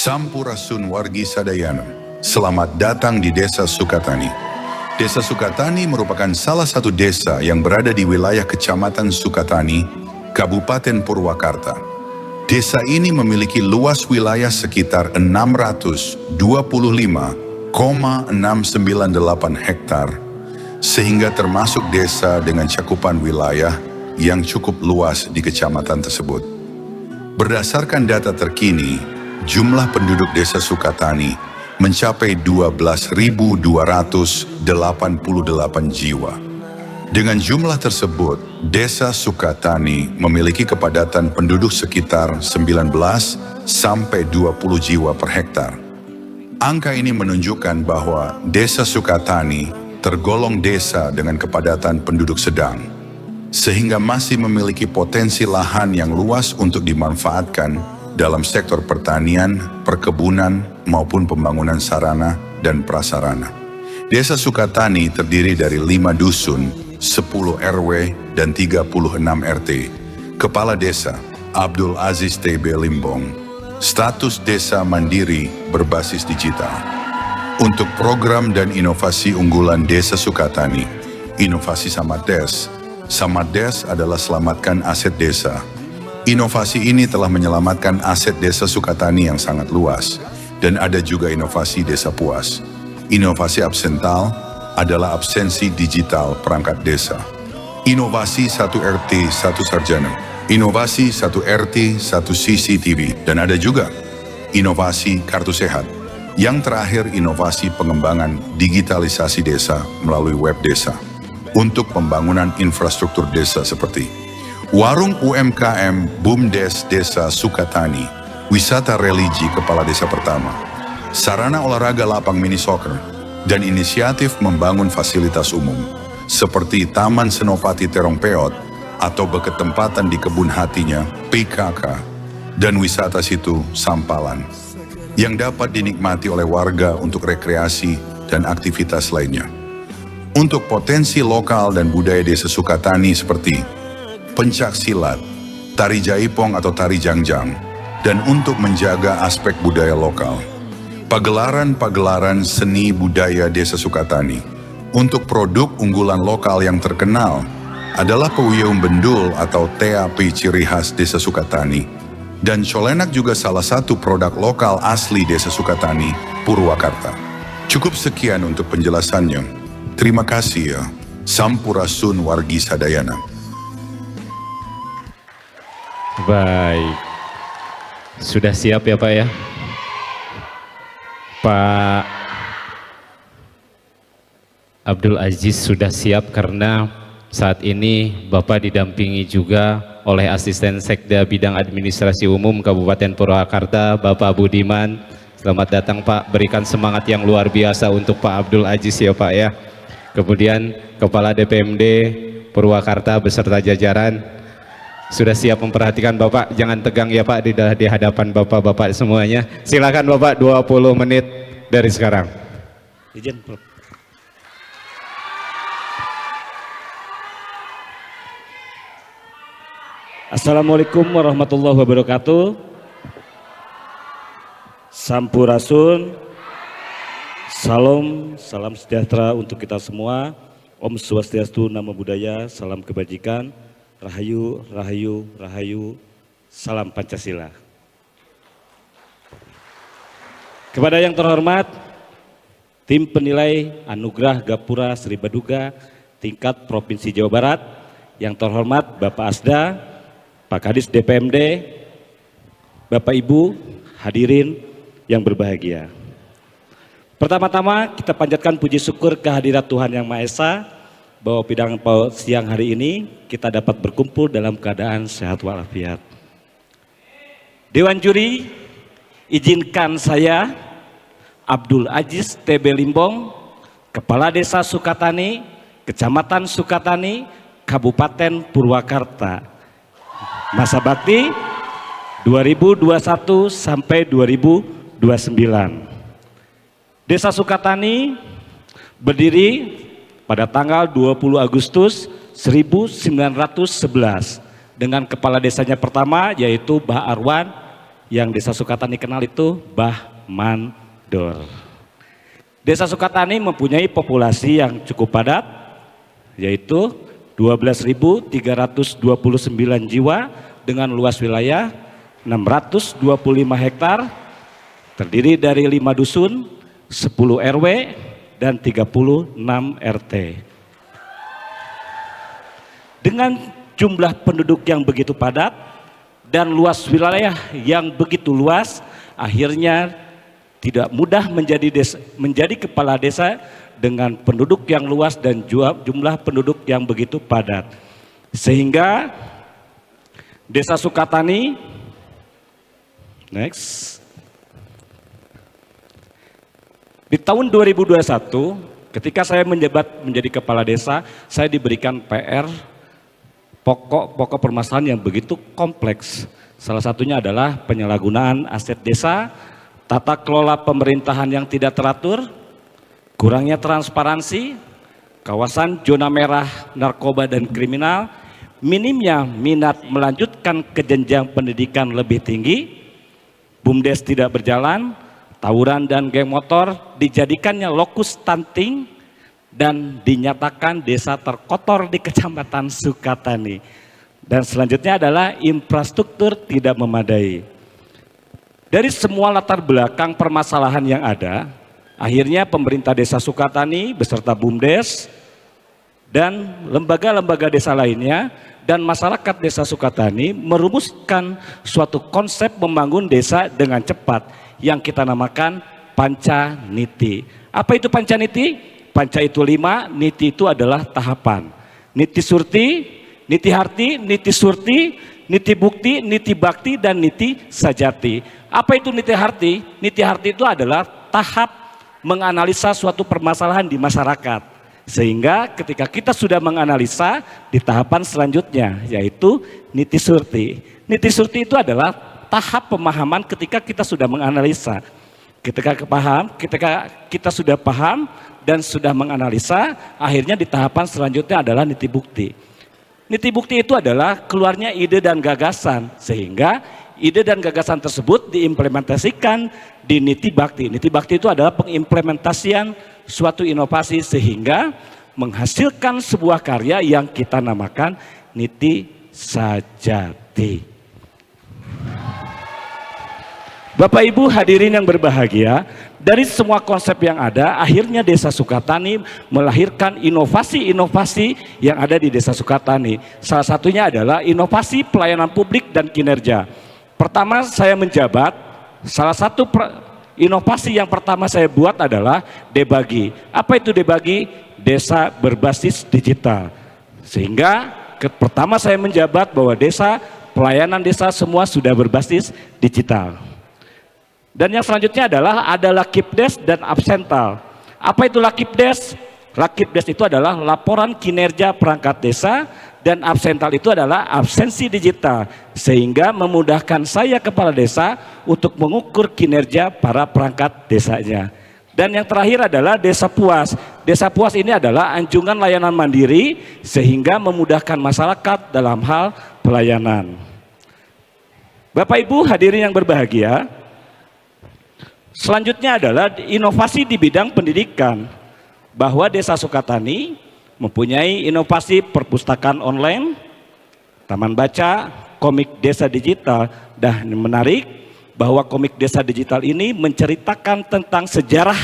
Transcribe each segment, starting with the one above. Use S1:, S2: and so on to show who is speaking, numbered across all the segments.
S1: Sampurasun wargi sadayana. Selamat datang di Desa Sukatani. Desa Sukatani merupakan salah satu desa yang berada di wilayah Kecamatan Sukatani, Kabupaten Purwakarta. Desa ini memiliki luas wilayah sekitar 625,698 hektar, sehingga termasuk desa dengan cakupan wilayah yang cukup luas di kecamatan tersebut. Berdasarkan data terkini, jumlah penduduk Desa Sukatani mencapai 12.288 jiwa. Dengan jumlah tersebut, Desa Sukatani memiliki kepadatan penduduk sekitar 19 sampai 20 jiwa per hektar. Angka ini menunjukkan bahwa Desa Sukatani tergolong desa dengan kepadatan penduduk sedang, sehingga masih memiliki potensi lahan yang luas untuk dimanfaatkan dalam sektor pertanian, perkebunan, maupun pembangunan sarana dan prasarana. Desa Sukatani terdiri dari 5 dusun, 10 RW, dan 36 RT. Kepala Desa, Abdul Aziz TB Limbong. Status desa mandiri berbasis digital. Untuk program dan inovasi unggulan Desa Sukatani, Inovasi Samaddes. Samaddes adalah selamatkan aset desa. Inovasi ini telah menyelamatkan aset Desa Sukatani yang sangat luas, dan ada juga inovasi Desa Puas. Inovasi absental adalah absensi digital perangkat desa. Inovasi 1 RT 1 sarjana. Inovasi 1 RT 1 CCTV. Dan ada juga inovasi kartu sehat. Yang terakhir, inovasi pengembangan digitalisasi desa melalui web desa. Untuk pembangunan infrastruktur desa seperti Warung UMKM BUMDes Desa Sukatani, wisata religi kepala desa pertama, sarana olahraga lapang mini soccer, dan inisiatif membangun fasilitas umum, seperti Taman Senopati Terongpeot atau berketempatan di kebun hatinya PKK, dan wisata situ Sampalan, yang dapat dinikmati oleh warga untuk rekreasi dan aktivitas lainnya. Untuk potensi lokal dan budaya Desa Sukatani seperti pencak silat, tari jaipong atau tari jangjang, dan untuk menjaga aspek budaya lokal, pagelaran-pagelaran seni budaya Desa Sukatani. Untuk produk unggulan lokal yang terkenal adalah Pawiyung Bendul atau TAP ciri khas Desa Sukatani, dan colenak juga salah satu produk lokal asli Desa Sukatani, Purwakarta. Cukup sekian untuk penjelasannya. Terima kasih ya. Sampurasun wargi sadayana.
S2: Baik, sudah siap ya Pak ya? Pak Abdul Aziz sudah siap karena saat ini Bapak didampingi juga oleh Asisten Sekda Bidang Administrasi Umum Kabupaten Purwakarta, Bapak Budiman. Selamat datang Pak, berikan semangat yang luar biasa untuk Pak Abdul Aziz ya Pak ya. Kemudian Kepala DPMD Purwakarta beserta jajaran. Sudah siap memperhatikan Bapak, jangan tegang ya Pak di hadapan Bapak-Bapak semuanya. Silakan Bapak 20 menit dari sekarang. Izin.
S3: Assalamualaikum warahmatullahi wabarakatuh. Sampurasun. Salam sejahtera untuk kita semua. Om Swastiastu, Namo Buddhaya, salam kebajikan. Rahayu, rahayu, rahayu, salam Pancasila. Kepada yang terhormat, tim penilai Anugerah Gapura Sri Baduga tingkat Provinsi Jawa Barat, yang terhormat Bapak Asda, Pak Kadis DPMD, Bapak Ibu, hadirin yang berbahagia. Pertama-tama kita panjatkan puji syukur kehadirat Tuhan Yang Maha Esa, bahwa siang hari ini kita dapat berkumpul dalam keadaan sehat walafiat. Dewan Juri, izinkan saya Abdul Aziz TB Limbong, Kepala Desa Sukatani, Kecamatan Sukatani, Kabupaten Purwakarta, masa bakti 2021 sampai 2029. Desa Sukatani berdiri pada tanggal 20 Agustus 1911 dengan kepala desanya pertama yaitu Bah Arwan yang Desa Sukatani kenal itu Bah Mandor. Desa Sukatani mempunyai populasi yang cukup padat, yaitu 12.329 jiwa dengan luas wilayah 625 hektar, terdiri dari 5 dusun, 10 RW, dan 36 RT. Dengan jumlah penduduk yang begitu padat dan luas wilayah yang begitu luas, akhirnya tidak mudah menjadi kepala desa dengan penduduk yang luas dan jumlah penduduk yang begitu padat. Sehingga Desa Sukatani, next, di tahun 2021 ketika saya menjabat menjadi kepala desa, saya diberikan PR pokok permasalahan yang begitu kompleks. Salah satunya adalah penyalahgunaan aset desa, tata kelola pemerintahan yang tidak teratur, kurangnya transparansi, kawasan zona merah narkoba dan kriminal, minimnya minat melanjutkan ke jenjang pendidikan lebih tinggi, BUMDes tidak berjalan, tawuran dan geng motor dijadikannya lokus stunting, dan dinyatakan desa terkotor di Kecamatan Sukatani. Dan selanjutnya adalah infrastruktur tidak memadai. Dari semua latar belakang permasalahan yang ada, akhirnya pemerintah Desa Sukatani beserta BUMDes dan lembaga-lembaga desa lainnya dan masyarakat Desa Sukatani merumuskan suatu konsep membangun desa dengan cepat yang kita namakan Pancaniti. Apa itu Pancaniti? Panca itu 5, niti itu adalah tahapan. Niti surti, niti harti, niti surti, niti bukti, niti bakti, dan niti sajati. Apa itu niti harti? Niti harti itu adalah tahap menganalisa suatu permasalahan di masyarakat. Sehingga ketika kita sudah menganalisa di tahapan selanjutnya, yaitu niti surti. Niti surti itu adalah tahap pemahaman ketika kita sudah menganalisa. Ketika kita sudah paham dan sudah menganalisa, akhirnya di tahapan selanjutnya adalah niti bukti. Niti bukti itu adalah keluarnya ide dan gagasan, sehingga ide dan gagasan tersebut diimplementasikan di niti bakti. Niti bakti itu adalah pengimplementasian suatu inovasi sehingga menghasilkan sebuah karya yang kita namakan niti sajati. Bapak Ibu hadirin yang berbahagia, dari semua konsep yang ada, akhirnya Desa Sukatani melahirkan inovasi-inovasi yang ada di Desa Sukatani. Salah satunya adalah inovasi pelayanan publik dan kinerja. Pertama saya menjabat, salah satu inovasi yang pertama saya buat adalah Debagi. Apa itu Debagi? Desa berbasis digital. Sehingga pertama saya menjabat bahwa pelayanan desa semua sudah berbasis digital. Dan yang selanjutnya adalah Lakipdes dan Absental. Apa itu Lakipdes? Lakipdes itu adalah laporan kinerja perangkat desa dan Absental itu adalah absensi digital. Sehingga memudahkan saya kepala desa untuk mengukur kinerja para perangkat desanya. Dan yang terakhir adalah Desa Puas. Desa Puas ini adalah anjungan layanan mandiri sehingga memudahkan masyarakat dalam hal pelayanan. Bapak Ibu hadirin yang berbahagia, selanjutnya adalah inovasi di bidang pendidikan, bahwa Desa Sukatani mempunyai inovasi perpustakaan online, taman baca, komik desa digital. Dan menarik bahwa komik desa digital ini menceritakan tentang sejarah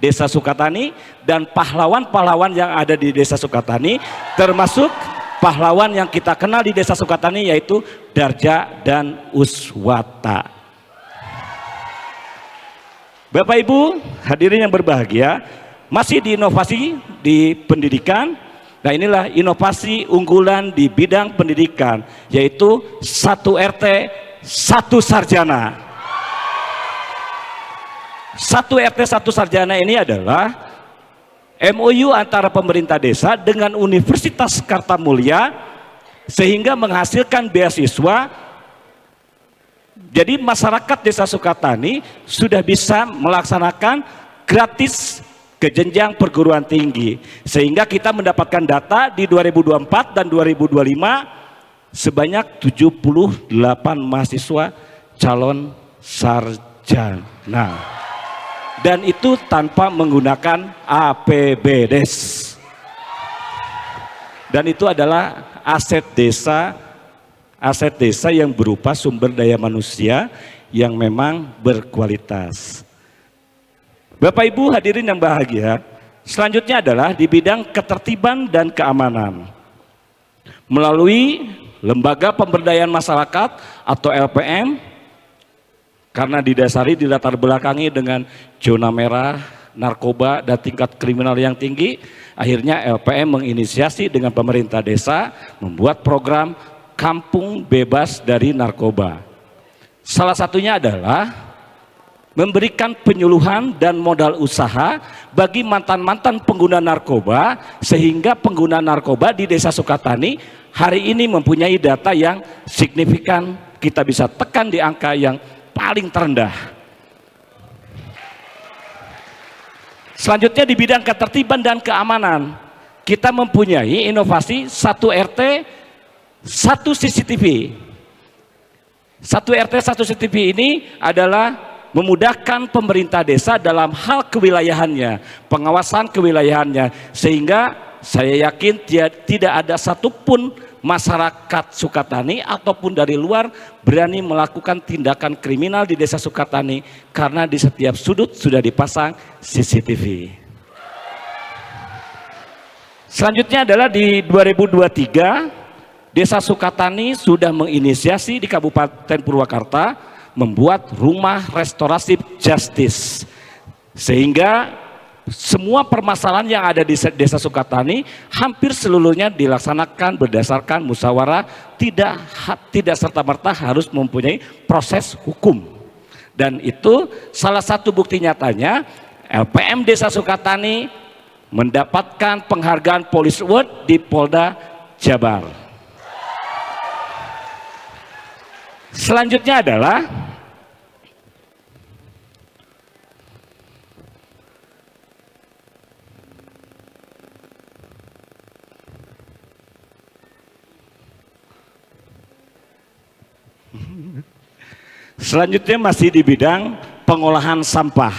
S3: Desa Sukatani dan pahlawan-pahlawan yang ada di Desa Sukatani, termasuk pahlawan yang kita kenal di Desa Sukatani yaitu Darja dan Uswata. Bapak Ibu hadirin yang berbahagia, masih di inovasi di pendidikan. Nah inilah inovasi unggulan di bidang pendidikan, yaitu 1 RT 1 sarjana. 1 RT 1 sarjana ini adalah MOU antara pemerintah desa dengan Universitas Kartamulya sehingga menghasilkan beasiswa. Jadi masyarakat Desa Sukatani sudah bisa melaksanakan gratis ke jenjang perguruan tinggi. Sehingga kita mendapatkan data di 2024 dan 2025 sebanyak 78 mahasiswa calon sarjana. Dan itu tanpa menggunakan APBDes. Dan itu adalah aset desa yang berupa sumber daya manusia yang memang berkualitas. Bapak Ibu hadirin yang bahagia, selanjutnya adalah di bidang ketertiban dan keamanan. Melalui Lembaga Pemberdayaan Masyarakat atau LPM, karena didasari dilatar belakangi dengan zona merah, narkoba, dan tingkat kriminal yang tinggi, akhirnya LPM menginisiasi dengan pemerintah desa membuat program Kampung Bebas dari Narkoba. Salah satunya adalah memberikan penyuluhan dan modal usaha bagi mantan-mantan pengguna narkoba, sehingga pengguna narkoba di Desa Sukatani hari ini mempunyai data yang signifikan, kita bisa tekan di angka yang paling terendah. Selanjutnya di bidang ketertiban dan keamanan, kita mempunyai inovasi 1 RT 1 CCTV. 1 RT 1 CCTV ini adalah memudahkan pemerintah desa dalam hal kewilayahannya, pengawasan kewilayahannya, sehingga saya yakin tidak ada satupun masyarakat Sukatani ataupun dari luar berani melakukan tindakan kriminal di Desa Sukatani karena di setiap sudut sudah dipasang CCTV. Selanjutnya adalah di 2023 Desa Sukatani sudah menginisiasi di Kabupaten Purwakarta membuat rumah restoratif justice, sehingga semua permasalahan yang ada di Desa Sukatani hampir seluruhnya dilaksanakan berdasarkan musyawarah, tidak serta-merta harus mempunyai proses hukum. Dan itu salah satu bukti nyatanya LPM Desa Sukatani mendapatkan penghargaan Police Award di Polda Jabar. Selanjutnya adalah masih di bidang pengolahan sampah.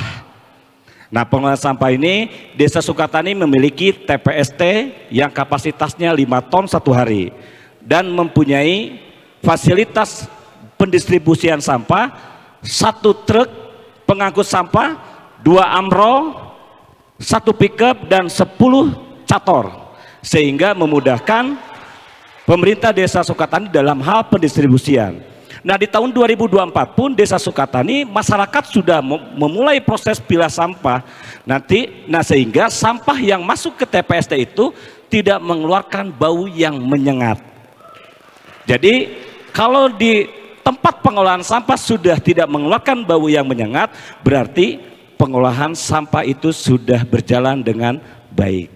S3: Nah, pengolahan sampah ini Desa Sukatani memiliki TPST yang kapasitasnya 5 ton 1 hari dan mempunyai fasilitas pendistribusian sampah, 1 truk pengangkut sampah, 2 amro, 1 pickup, dan 10 cator, sehingga memudahkan pemerintah Desa Sukatani dalam hal pendistribusian. Nah, di tahun 2024 pun Desa Sukatani masyarakat sudah memulai proses pilah sampah sehingga sampah yang masuk ke TPST itu tidak mengeluarkan bau yang menyengat. Jadi kalau di tempat pengolahan sampah sudah tidak mengeluarkan bau yang menyengat, berarti pengolahan sampah itu sudah berjalan dengan baik.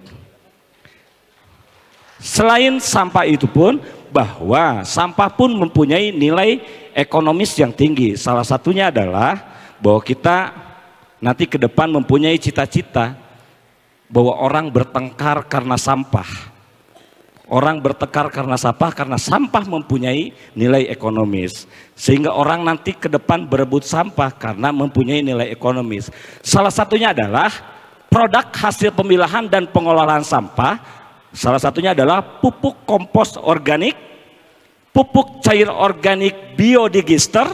S3: Selain sampah itu pun, bahwa sampah pun mempunyai nilai ekonomis yang tinggi. Salah satunya adalah bahwa kita nanti ke depan mempunyai cita-cita bahwa orang bertengkar karena sampah. Orang bertengkar karena sampah mempunyai nilai ekonomis. Sehingga orang nanti ke depan berebut sampah karena mempunyai nilai ekonomis. Salah satunya adalah produk hasil pemilahan dan pengolahan sampah. Salah satunya adalah pupuk kompos organik, pupuk cair organik biodigester,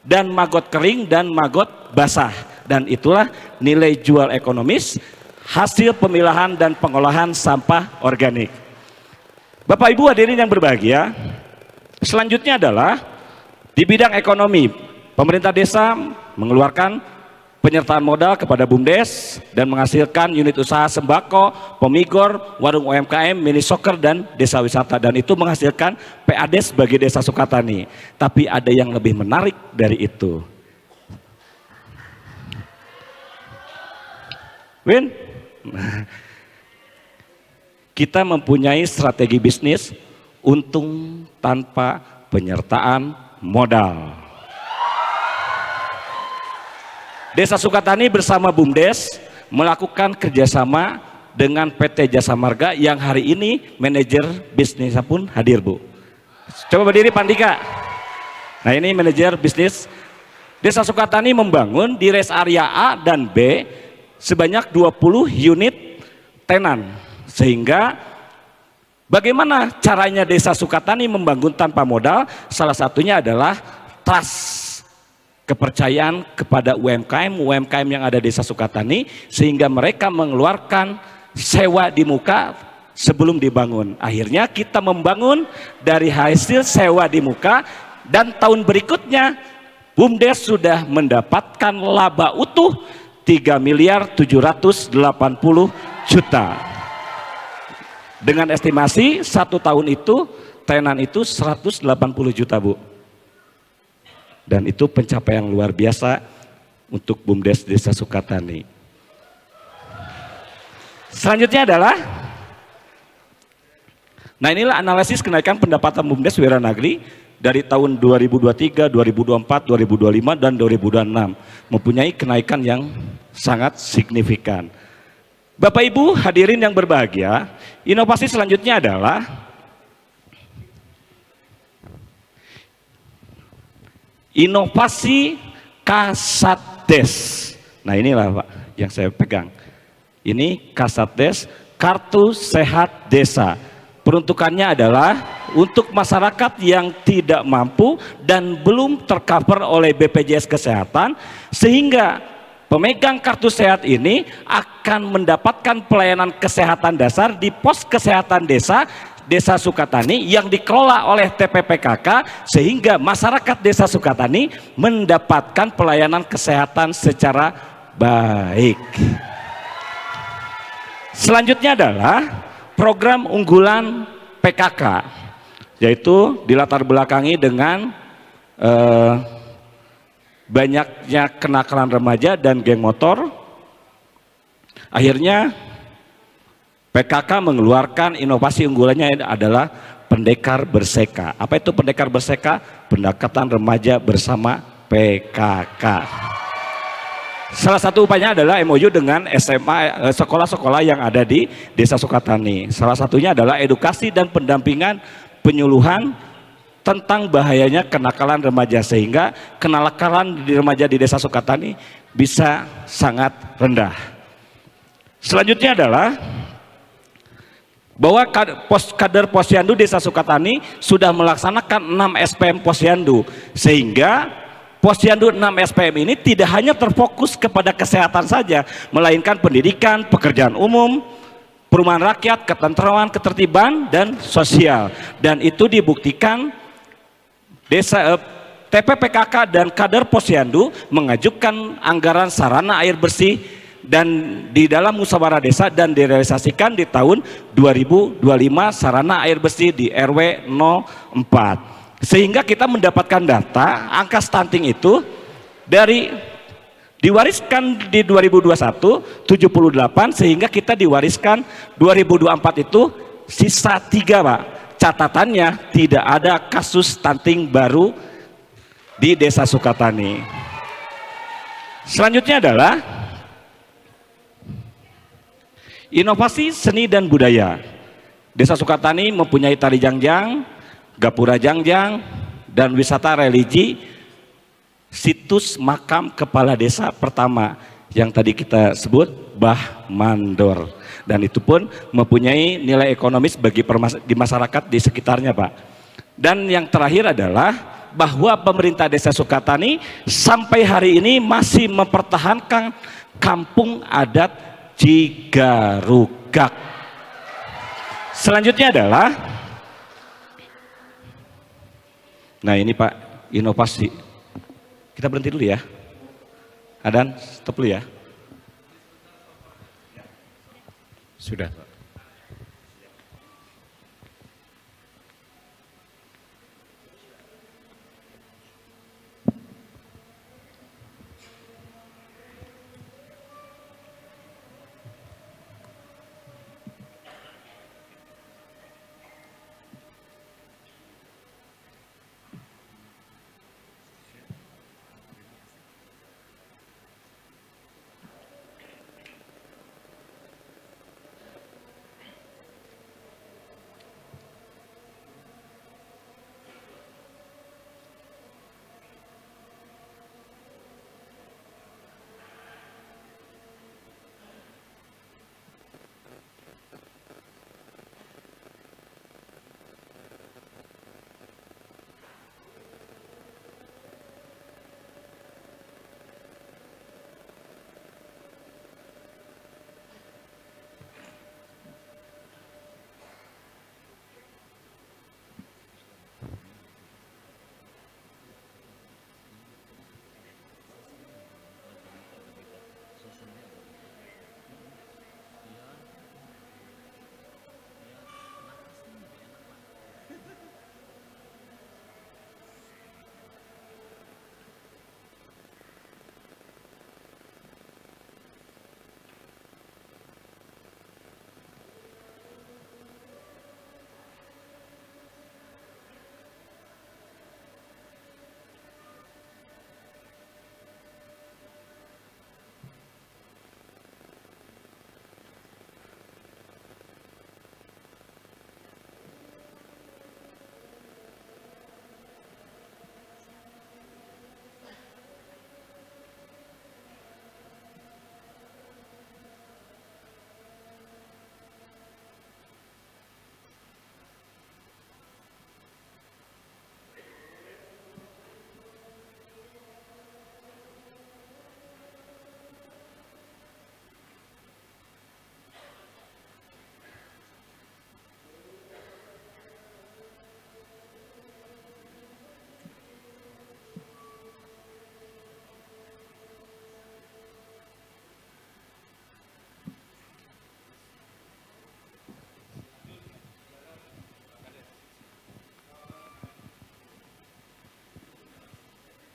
S3: dan maggot kering dan maggot basah. Dan itulah nilai jual ekonomis hasil pemilahan dan pengolahan sampah organik. Bapak Ibu hadirin yang berbahagia, selanjutnya adalah di bidang ekonomi, pemerintah desa mengeluarkan penyertaan modal kepada BUMDes dan menghasilkan unit usaha sembako, pemigor, warung UMKM, mini soccer, dan desa wisata, dan itu menghasilkan PADes bagi Desa Sukatani. Tapi ada yang lebih menarik dari itu. Win, kita mempunyai strategi bisnis untung tanpa penyertaan modal. Desa Sukatani bersama BUMDes melakukan kerjasama dengan PT Jasa Marga yang hari ini manajer bisnisnya pun hadir, Bu. Coba berdiri Pandika. Nah, ini manajer bisnis Desa Sukatani membangun di res area A dan B sebanyak 20 unit tenan, sehingga bagaimana caranya Desa Sukatani membangun tanpa modal? Salah satunya adalah trust, kepercayaan kepada UMKM yang ada di Desa Sukatani, sehingga mereka mengeluarkan sewa di muka sebelum dibangun. Akhirnya kita membangun dari hasil sewa di muka, dan tahun berikutnya BUMDes sudah mendapatkan laba utuh 3.780.000.000 dengan estimasi 1 tahun itu tenan itu 180 juta, Bu. Dan itu pencapaian luar biasa untuk BUMDes Desa Sukatani. Selanjutnya adalah, nah inilah analisis kenaikan pendapatan BUMDes Wiranagri dari tahun 2023, 2024, 2025, dan 2026 mempunyai kenaikan yang sangat signifikan. Bapak Ibu hadirin yang berbahagia, inovasi selanjutnya adalah inovasi Kasatdes. Nah inilah Pak yang saya pegang. Ini Kasatdes, Kartu Sehat Desa. Peruntukannya adalah untuk masyarakat yang tidak mampu dan belum tercover oleh BPJS Kesehatan, sehingga pemegang kartu sehat ini akan mendapatkan pelayanan kesehatan dasar di pos kesehatan Desa Sukatani yang dikelola oleh TPPKK, sehingga masyarakat Desa Sukatani mendapatkan pelayanan kesehatan secara baik. Selanjutnya adalah program unggulan PKK, yaitu dilatar belakangi dengan banyaknya kenakalan remaja dan geng motor. Akhirnya PKK mengeluarkan inovasi unggulannya adalah Pendekar Berseka. Apa itu Pendekar Berseka? Pendekatan remaja bersama PKK. Salah satu upayanya adalah MOU dengan SMA, sekolah-sekolah yang ada di Desa Sukatani. Salah satunya adalah edukasi dan pendampingan penyuluhan tentang bahayanya kenakalan remaja, sehingga kenakalan di remaja di Desa Sukatani bisa sangat rendah. Selanjutnya adalah bahwa kader Posyandu Desa Sukatani sudah melaksanakan 6 SPM Posyandu, sehingga Posyandu 6 SPM ini tidak hanya terfokus kepada kesehatan saja, melainkan pendidikan, pekerjaan umum, perumahan rakyat, ketentraman, ketertiban, dan sosial. Dan itu dibuktikan TPPKK dan kader Posyandu mengajukan anggaran sarana air bersih dan di dalam musyawarah desa, dan direalisasikan di tahun 2025 sarana air bersih di RW 04. Sehingga kita mendapatkan data angka stunting itu dari diwariskan di 2021 78, sehingga kita diwariskan 2024 itu sisa 3, Pak. Catatannya tidak ada kasus stunting baru di Desa Sukatani. Selanjutnya adalah inovasi seni dan budaya. Desa Sukatani mempunyai tari jangjang, gapura jangjang, dan wisata religi. Situs makam kepala desa pertama yang tadi kita sebut Bah Mandor, dan itu pun mempunyai nilai ekonomis bagi di masyarakat di sekitarnya, Pak. Dan yang terakhir adalah bahwa pemerintah Desa Sukatani sampai hari ini masih mempertahankan kampung adat Cigarugak. Selanjutnya adalah, nah ini Pak, inovasi. Kita berhenti dulu ya. Adan, stop dulu ya.
S2: Sudah, Pak.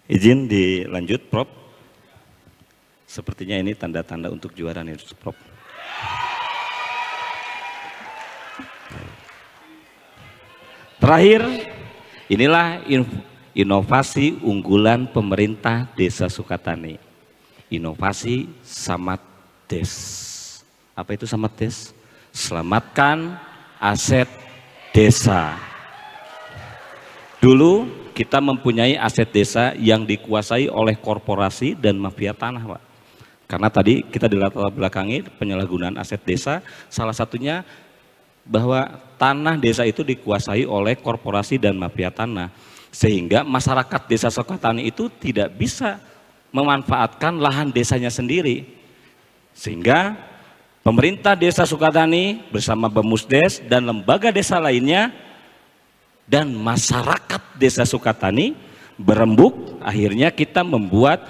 S3: Izin dilanjut, Prof. Sepertinya ini tanda-tanda untuk juara nih, Prof. Terakhir, inilah inovasi unggulan pemerintah Desa Sukatani. Inovasi Samaddes. Apa itu Samaddes? Selamatkan aset desa. Dulu kita mempunyai aset desa yang dikuasai oleh korporasi dan mafia tanah, Pak. Karena tadi kita dilatar belakangi penyalahgunaan aset desa, salah satunya bahwa tanah desa itu dikuasai oleh korporasi dan mafia tanah, sehingga masyarakat Desa Sukatani itu tidak bisa memanfaatkan lahan desanya sendiri, sehingga pemerintah Desa Sukatani bersama Bamusdes dan lembaga desa lainnya dan masyarakat Desa Sukatani berembuk, akhirnya kita membuat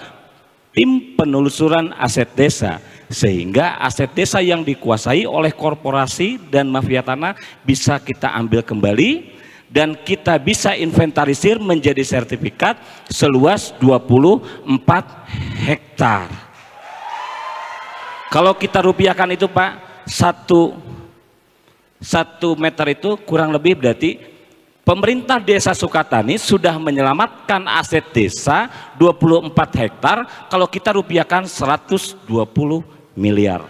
S3: tim penelusuran aset desa, sehingga aset desa yang dikuasai oleh korporasi dan mafia tanah bisa kita ambil kembali dan kita bisa inventarisir menjadi sertifikat seluas 24 hektar. Kalau kita rupiahkan itu, Pak, satu meter itu kurang lebih berarti pemerintah Desa Sukatani sudah menyelamatkan aset desa 24 hektar, kalau kita rupiahkan 120 miliar.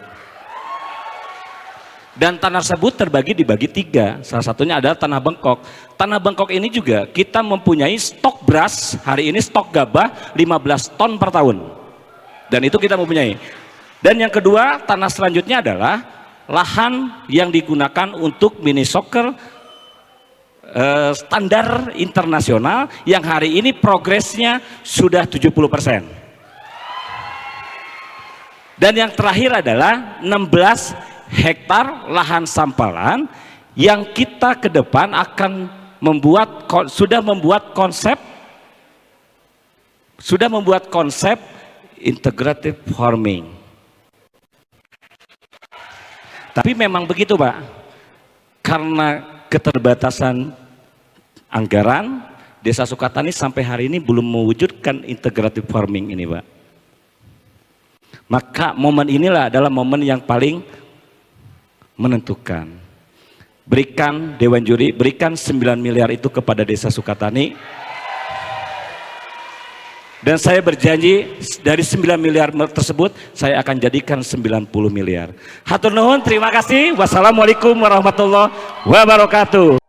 S3: Dan tanah tersebut dibagi 3, salah satunya adalah tanah bengkok. Tanah bengkok ini juga kita mempunyai stok beras, hari ini stok gabah 15 ton per tahun. Dan itu kita mempunyai. Dan yang kedua, tanah selanjutnya adalah lahan yang digunakan untuk mini soccer standar internasional yang hari ini progresnya sudah 70%. Dan yang terakhir adalah 16 hektar lahan sampalan yang kita ke depan akan sudah membuat konsep integrative farming. Tapi memang begitu, Pak, karena keterbatasan anggaran, Desa Sukatani sampai hari ini belum mewujudkan integrative farming ini, Pak. Maka momen inilah adalah momen yang paling menentukan. Berikan Dewan Juri, berikan 9 miliar itu kepada Desa Sukatani. Dan saya berjanji dari 9 miliar tersebut saya akan jadikan 90 miliar. Hatur nuhun, terima kasih. Wassalamualaikum warahmatullahi wabarakatuh.